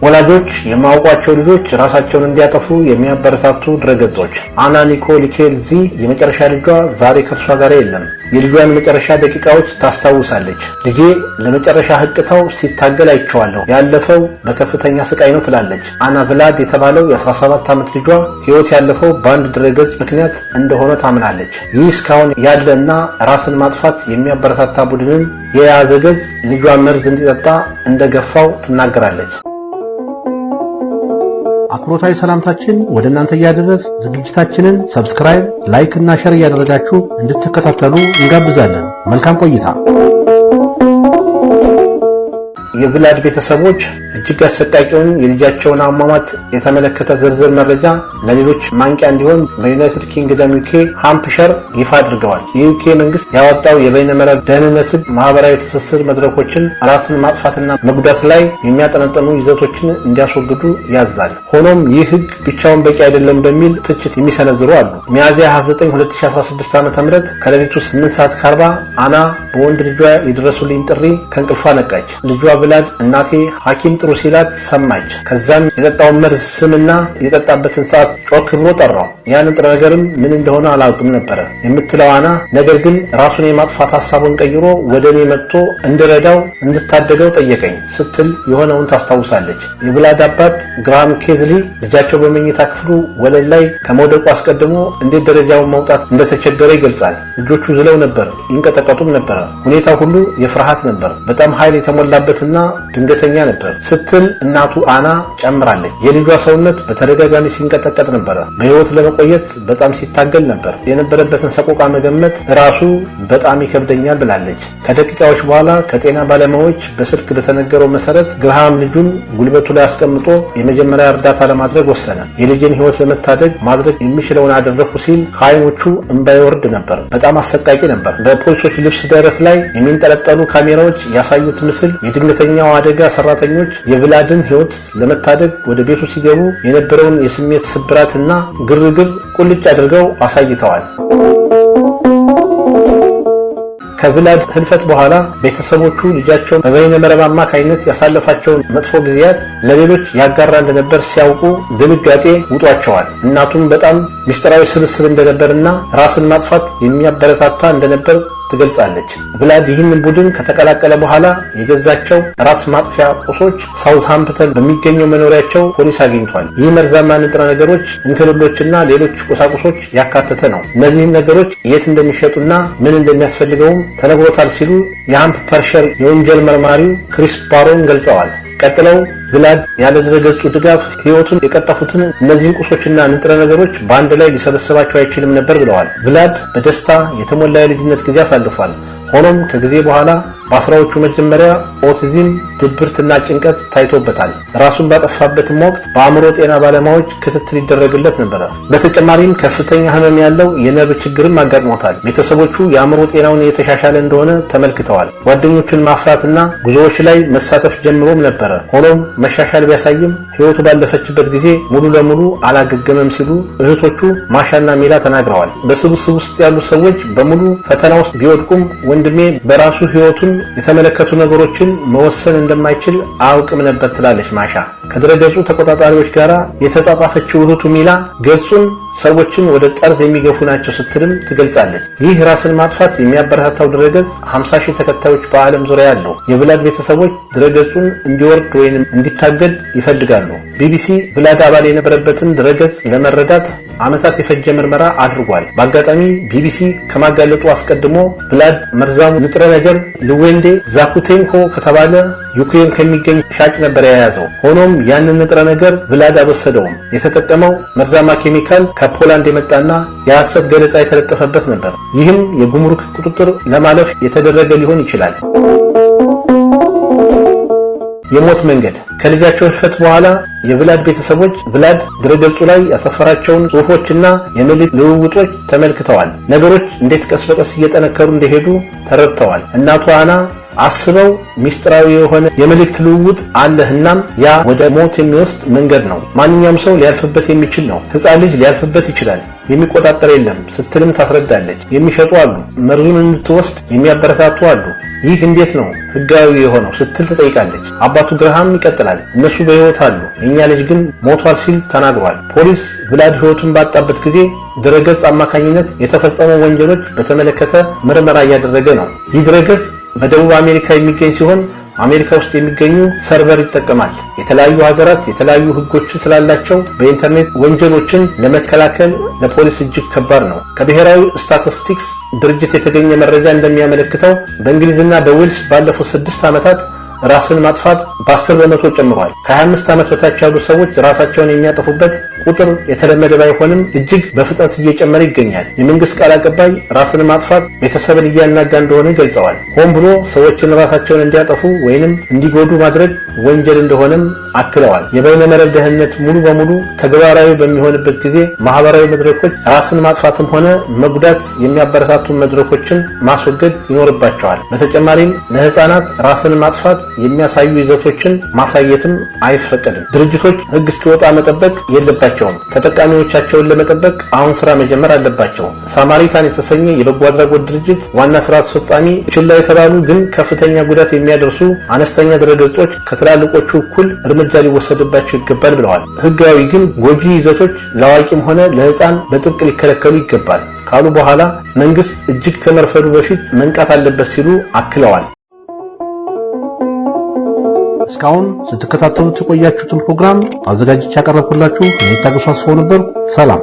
ወላጆች የማያውቋቸው ልጆች ራሳቸውን እንዲያጠፉ የሚያበረታቱ ድረገጾች። አና ኒኮል ኬልዚ የመጨረሻ ልጇ ዛሬ ከእርሷ ጋር የለም። የልጇን መጨረሻ ደቂቃዎች ታስታውሳለች። ልጄ ለመጨረሻ ህቅታው ሲታገል አይቼዋለሁ። ያለፈው በከፍተኛ ስቃይ ነው ትላለች። አና ቭላድ የተባለው የ17 ዓመት ልጇ ህይወት ያለፈው በአንድ ድረገጽ ምክንያት እንደሆነ ታምናለች። ይህ እስካሁን ያለና ራስን ማጥፋት የሚያበረታታ ቡድንን የያዘ ገጽ ልጇን መርዝ እንዲጠጣ እንደገፋው ትናገራለች። አክብሮታዊ ሰላምታችን ወደ እናንተ እያደረስ ዝግጅታችንን ሰብስክራይብ፣ ላይክ እና ሼር እያደረጋችሁ እንድትከታተሉ እንጋብዛለን። መልካም ቆይታ። የቭላድ ቤተሰቦች እጅግ አሰቃቂውን የልጃቸውን አሟሟት የተመለከተ ዝርዝር መረጃ ለሌሎች ማንቂያ እንዲሆን በዩናይትድ ኪንግደም ዩኬ ሃምፕሸር ይፋ አድርገዋል። የዩኬ መንግስት ያወጣው የበይነመረብ ደህንነት ማህበራዊ ትስስር መድረኮችን ራስን ማጥፋትና መጉዳት ላይ የሚያጠነጥኑ ይዘቶችን እንዲያስወግዱ ያዛል። ሆኖም ይህ ህግ ብቻውን በቂ አይደለም በሚል ትችት የሚሰነዝሩ አሉ። ሚያዝያ 29 2016 ዓ.ም ከሌሊቱ 8:40 አና በወንድ ልጇ የደረሱልኝ ጥሪ ከእንቅልፏ ነቃች። ልጇ ቭላድ እናቴ ሐኪም ጥሩ ሲላት ሰማች። ከዛም የጠጣውን መርዝ ስምና የጠጣበትን ሰዓት ጮክ ብሎ ጠራው። ያን ንጥረ ነገርም ምን እንደሆነ አላውቅም ነበር የምትለው አና፣ ነገር ግን ራሱን የማጥፋት ሐሳቡን ቀይሮ ወደኔ መጥቶ እንድረዳው እንድታደገው ጠየቀኝ ስትል የሆነውን ታስታውሳለች። የቭላድ አባት ግራም ኬዝሊ ልጃቸው በመኝታ ክፍሉ ወለል ላይ ከመውደቁ አስቀድሞ እንዴት ደረጃውን መውጣት እንደተቸገረ ይገልጻል። ልጆቹ ዝለው ነበር፣ ይንቀጠቀጡም ነበር። ሁኔታው ሁሉ የፍርሃት ነበር። በጣም ኃይል የተሞላበትና ድንገተኛ ነበር ስትል እናቱ አና ጨምራለች። የልጇ ሰውነት በተደጋጋሚ ሲንቀጠቀጥ ነበር። በህይወት ለመቆየት በጣም ሲታገል ነበር። የነበረበትን ሰቆቃ መገመት ራሱ በጣም ይከብደኛል ብላለች። ከደቂቃዎች በኋላ ከጤና ባለሙያዎች በስልክ በተነገረው መሰረት ግርሃም ልጁን ጉልበቱ ላይ አስቀምጦ የመጀመሪያ እርዳታ ለማድረግ ወሰነ። የልጅን ህይወት ለመታደግ ማድረግ የሚችለውን አደረኩ ሲል ከዓይኖቹ እንባ ይወርድ ነበር። በጣም አሰቃቂ ነበር። በፖሊሶች ልብስ ደረስ ላይ የሚንጠለጠሉ ካሜራዎች ያሳዩት ምስል የድንገተኛው አደጋ ሰራተኞች የቭላድን ህይወት ለመታደግ ወደ ቤቱ ሲገቡ የነበረውን የስሜት ስብራትና ግርግር ቁልጭ አድርገው አሳይተዋል። ከቭላድ ህልፈት በኋላ ቤተሰቦቹ ልጃቸውን በበይነመረብ አማካይነት ያሳለፋቸውን መጥፎ ጊዜያት ለሌሎች ያጋራ እንደነበር ሲያውቁ ድንጋጤ ውጧቸዋል። እናቱም በጣም ሚስጥራዊ ስብስብ እንደነበርና ራስን ማጥፋት የሚያበረታታ እንደነበር ትገልጻለች። ቭላድ ይህንን ቡድን ከተቀላቀለ በኋላ የገዛቸው ራስ ማጥፊያ ቁሶች ሳውዝሃምፕተን በሚገኘው መኖሪያቸው ፖሊስ አግኝቷል። ይህ መርዛማ ንጥረ ነገሮች፣ እንክብሎችና ሌሎች ቁሳቁሶች ያካተተ ነው። እነዚህን ነገሮች የት እንደሚሸጡና ምን እንደሚያስፈልገውም ተነግሮታል ሲሉ የሃምፕሸር የወንጀል መርማሪው ክሪስ ባሮን ገልጸዋል። ቀጥለው ቭላድ ያለ ድረገጹ ድጋፍ ህይወቱን የቀጠፉትን እነዚህን ቁሶችና ንጥረ ነገሮች በአንድ ላይ ሊሰበስባቸው አይችልም ነበር ብለዋል። ቭላድ በደስታ የተሞላ የልጅነት ጊዜ አሳልፏል። ሆኖም ከጊዜ በኋላ በአስራዎቹ መጀመሪያ ኦቲዝም፣ ድብርትና ጭንቀት ታይቶበታል። ራሱን ባጠፋበትም ወቅት በአእምሮ ጤና ባለሙያዎች ክትትል ይደረግለት ነበር። በተጨማሪም ከፍተኛ ህመም ያለው የነርቭ ችግርም አጋጥሞታል። ቤተሰቦቹ የአእምሮ ጤናውን የተሻሻለ እንደሆነ ተመልክተዋል። ጓደኞቹን ማፍራትና ጉዞዎች ላይ መሳተፍ ጀምሮም ነበር። ሆኖም መሻሻል ቢያሳይም ህይወቱ ባለፈችበት ጊዜ ሙሉ ለሙሉ አላገገመም ሲሉ እህቶቹ ማሻና ሜላ ተናግረዋል። በስብስብ ውስጥ ያሉ ሰዎች በሙሉ ፈተና ውስጥ ቢወድቁም ወንድሜ በራሱ ህይወቱን የተመለከቱ ነገሮችን መወሰን እንደማይችል አውቅም ነበር ትላለች ማሻ። ከድረገጹ ተቆጣጣሪዎች ጋር የተጻጻፈችው እህቱ ሚላ ገጹን ሰዎችን ወደ ጠርዝ የሚገፉ ናቸው ስትልም ትገልጻለች። ይህ ራስን ማጥፋት የሚያበረታታው ድረገጽ 50,000 ተከታዮች በዓለም ዙሪያ ያለው። የቭላድ ቤተሰቦች ድረገጹን እንዲወርድ ወይንም እንዲታገድ ይፈልጋሉ። ቢቢሲ ቭላድ አባል የነበረበትን ድረገጽ ለመረዳት ዓመታት የፈጀ ምርመራ አድርጓል። በአጋጣሚ ቢቢሲ ከማጋለጡ አስቀድሞ ቭላድ መርዛሙ ንጥረ ነገር ልዌንዴ ዛኩቴንኮ ከተባለ ዩክሬን ከሚገኝ ሻጭ ነበር የያዘው። ሆኖም ያንን ንጥረ ነገር ቭላድ አልወሰደውም። የተጠቀመው መርዛማ ኬሚካል ከፖላንድ የመጣና የሐሰት ገለጻ የተለጠፈበት ነበር። ይህም የጉምሩክ ቁጥጥር ለማለፍ የተደረገ ሊሆን ይችላል። የሞት መንገድ ከልጃቸው ህልፈት በኋላ የቭላድ ቤተሰቦች ቭላድ ድረገጹ ላይ ያሰፈራቸውን ጽሑፎችና የመልእክት ልውውጦች ተመልክተዋል። ነገሮች እንዴት ቀስ በቀስ እየጠነከሩ እንደሄዱ ተረድተዋል። እናቱ አና አስበው ሚስጥራዊ የሆነ የመልእክት ልውውጥ አለህናም ያ ወደ ሞት የሚወስድ መንገድ ነው። ማንኛውም ሰው ሊያልፍበት የሚችል ነው። ሕፃን ልጅ ሊያልፍበት ይችላል። የሚቆጣጠር የለም ስትልም ታስረዳለች። የሚሸጡ አሉ፣ መርዙን እንድትወስድ የሚያበረታቱ አሉ። ይህ እንዴት ነው ህጋዊ የሆነው ስትል ትጠይቃለች። አባቱ ግርሃም ይቀጥላል። እነሱ በህይወት አሉ፣ የኛ ልጅ ግን ሞቷል ሲል ተናግሯል። ፖሊስ ቭላድ ህይወቱን ባጣበት ጊዜ ድረገጽ አማካኝነት የተፈጸሙ ወንጀሎች በተመለከተ ምርመራ እያደረገ ነው። ይህ ድረገጽ በደቡብ አሜሪካ የሚገኝ ሲሆን አሜሪካ ውስጥ የሚገኙ ሰርቨር ይጠቀማል። የተለያዩ ሀገራት የተለያዩ ህጎች ስላላቸው በኢንተርኔት ወንጀሎችን ለመከላከል ለፖሊስ እጅግ ከባድ ነው። ከብሔራዊ ስታቲስቲክስ ድርጅት የተገኘ መረጃ እንደሚያመለክተው በእንግሊዝና በዌልስ ባለፉት 6 ዓመታት ራስን ማጥፋት በ10 በመቶ ጨምሯል። ከ25 ዓመት በታች ያሉ ሰዎች ራሳቸውን የሚያጠፉበት ቁጥር የተለመደ ባይሆንም እጅግ በፍጥነት እየጨመረ ይገኛል። የመንግስት ቃል አቀባይ ራስን ማጥፋት ቤተሰብን እያናጋ እንደሆነ ገልጸዋል። ሆን ብሎ ሰዎችን ራሳቸውን እንዲያጠፉ ወይንም እንዲጎዱ ማድረግ ወንጀል እንደሆነም አክለዋል። የበይነ መረብ ደህንነት ሙሉ በሙሉ ተግባራዊ በሚሆንበት ጊዜ ማህበራዊ መድረኮች ራስን ማጥፋትም ሆነ መጉዳት የሚያበረታቱ መድረኮችን ማስወገድ ይኖርባቸዋል። በተጨማሪም ለህፃናት ራስን ማጥፋት የሚያሳዩ ይዘቶችን ማሳየትም አይፈቀድም። ድርጅቶች ህግ እስኪወጣ መጠበቅ የለባቸውም። ተጠቃሚዎቻቸውን ለመጠበቅ አሁን ስራ መጀመር አለባቸው። ሳማሪታን የተሰኘ የበጎ አድራጎት ድርጅት ዋና ስራ አስፈጻሚ ችላ የተባሉ ግን ከፍተኛ ጉዳት የሚያደርሱ አነስተኛ ድረገጾች ከትላልቆቹ እኩል እርምጃ ሊወሰድባቸው ይገባል ብለዋል። ህጋዊ ግን ጎጂ ይዘቶች ለአዋቂም ሆነ ለህፃን በጥብቅ ሊከለከሉ ይገባል ካሉ በኋላ መንግስት እጅግ ከመርፈዱ በፊት መንቃት አለበት ሲሉ አክለዋል። እስካሁን ስትከታተሉት የቆያችሁትን ፕሮግራም አዘጋጅቼ ያቀረብኩላችሁ እኔ ታገሱ አስፋው ነበርኩ። ሰላም።